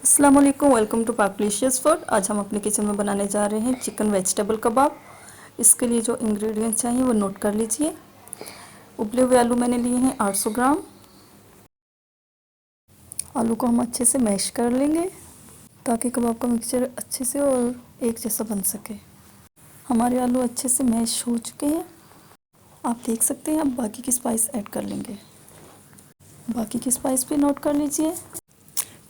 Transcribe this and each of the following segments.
अस्सलाम वालेकुम, welcome to पाकलिशियस food. आज हम अपने किचन में बनाने जा रहे हैं चिकन वेजिटेबल कबाब। इसके लिए जो इंग्रेडिएंट्स चाहिए वो नोट कर लीजिए। उबले हुए आलू मैंने लिए हैं 800 ग्राम। आलू को हम अच्छे से मैश कर लेंगे ताकि कबाब का मिक्सचर अच्छे से और एक जैसा बन सके। हमारे आलू अच्छे से मैश हो चुके हैं, आप देख सकते हैं। अब बाकी की स्पाइस ऐड कर लेंगे। बाकी की स्पाइस भी नोट कर लीजिए।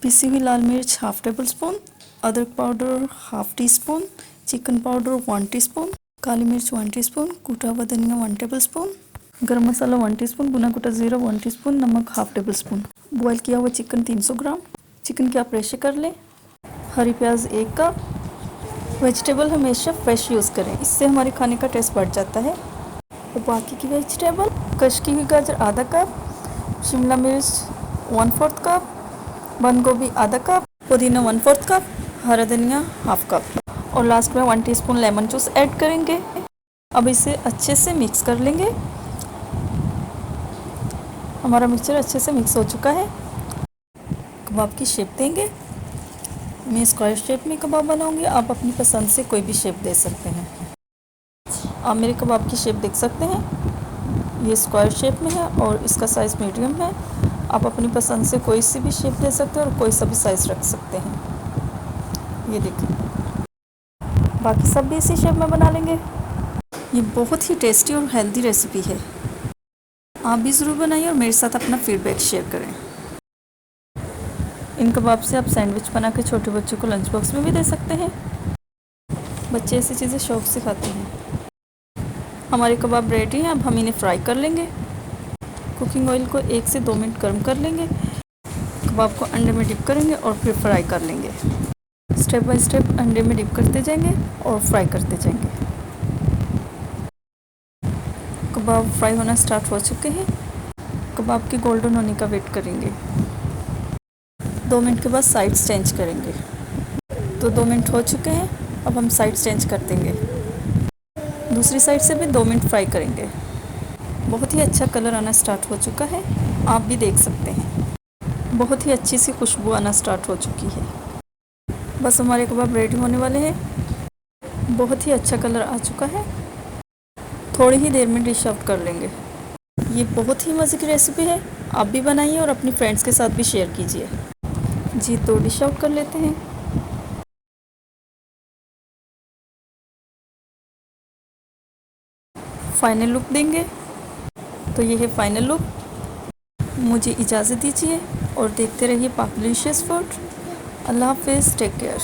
पिसी हुई लाल मिर्च हाफ टेबल स्पून, अदरक powder half teaspoon, chicken powder 1 teaspoon, काली मिर्च 1 टीस्पून, कूटा हुआ धनिया 1 टेबल स्पून, गरम मसाला 1 टीस्पून, भुना कुटा जीरा 1 टीस्पून, नमक हाफ टेबल स्पून, बॉईल किया हुआ चिकन 300 ग्राम। चिकन की आप रेशे कर लें। हरी प्याज 1 कप। वेजिटेबल हमेशा फ्रेश यूज़ करें, इससे हमारे खाने का टेस्ट बढ़ जाता है। और बाकी की वेजिटेबल कश की हुई गाजर आधा कप, शिमला मिर्च 1/4 कप, बंद गोभी आधा कप, पुदीना 1/4 कप, हरा धनिया हाफ कप और लास्ट में 1 टीस्पून लेमन जूस ऐड करेंगे। अब इसे अच्छे से मिक्स कर लेंगे। हमारा मिक्सचर अच्छे से मिक्स हो चुका है। कबाब की शेप देंगे। मैं स्क्वायर शेप में कबाब बनाऊंगी, आप अपनी पसंद से कोई भी शेप दे सकते हैं। आप मेरे कबाब की शेप देख सकते हैं, ये स्क्वायर शेप में है और इसका साइज़ मीडियम है। आप अपनी पसंद से कोई सी भी शेप दे सकते हैं और कोई सा भी साइज़ रख सकते हैं। ये देखिए, बाकी सब भी इसी शेप में बना लेंगे। ये बहुत ही टेस्टी और हेल्दी रेसिपी है, आप भी ज़रूर बनाइए और मेरे साथ अपना फीडबैक शेयर करें। इन कबाब से आप सैंडविच बना के छोटे बच्चों को लंच बॉक्स में भी दे सकते हैं। बच्चे ऐसी चीज़ें शौक से खाते हैं। हमारे कबाब रेडी हैं, अब हम इन्हें फ्राई कर लेंगे। कुकिंग ऑयल को 1 से 2 मिनट गर्म कर लेंगे। कबाब को अंडे में डिप करेंगे और फिर फ्राई कर लेंगे। स्टेप बाय स्टेप अंडे में डिप करते जाएंगे और फ्राई करते जाएंगे। कबाब फ्राई होना स्टार्ट हो चुके हैं। कबाब के गोल्डन होने का वेट करेंगे। 2 मिनट के बाद साइड्स चेंज करेंगे। तो 2 मिनट हो चुके हैं, अब हम साइड चेंज कर देंगे। दूसरी साइड से भी 2 मिनट फ्राई करेंगे। बहुत ही अच्छा कलर आना स्टार्ट हो चुका है, आप भी देख सकते हैं। बहुत ही अच्छी सी खुशबू आना स्टार्ट हो चुकी है। बस हमारे कबाब रेडी होने वाले हैं। बहुत ही अच्छा कलर आ चुका है। थोड़ी ही देर में डिश आउट कर लेंगे। ये बहुत ही मज़े की रेसिपी है, आप भी बनाइए और अपनी फ्रेंड्स के साथ भी शेयर कीजिए। जी, तो डिश आउट कर लेते हैं। फाइनल लुक देंगे। तो ये है फाइनल लुक। मुझे इजाज़त दीजिए और देखते रहिए पाकलिशियस फूड। अल्लाह हाफ़िज़, टेक केयर।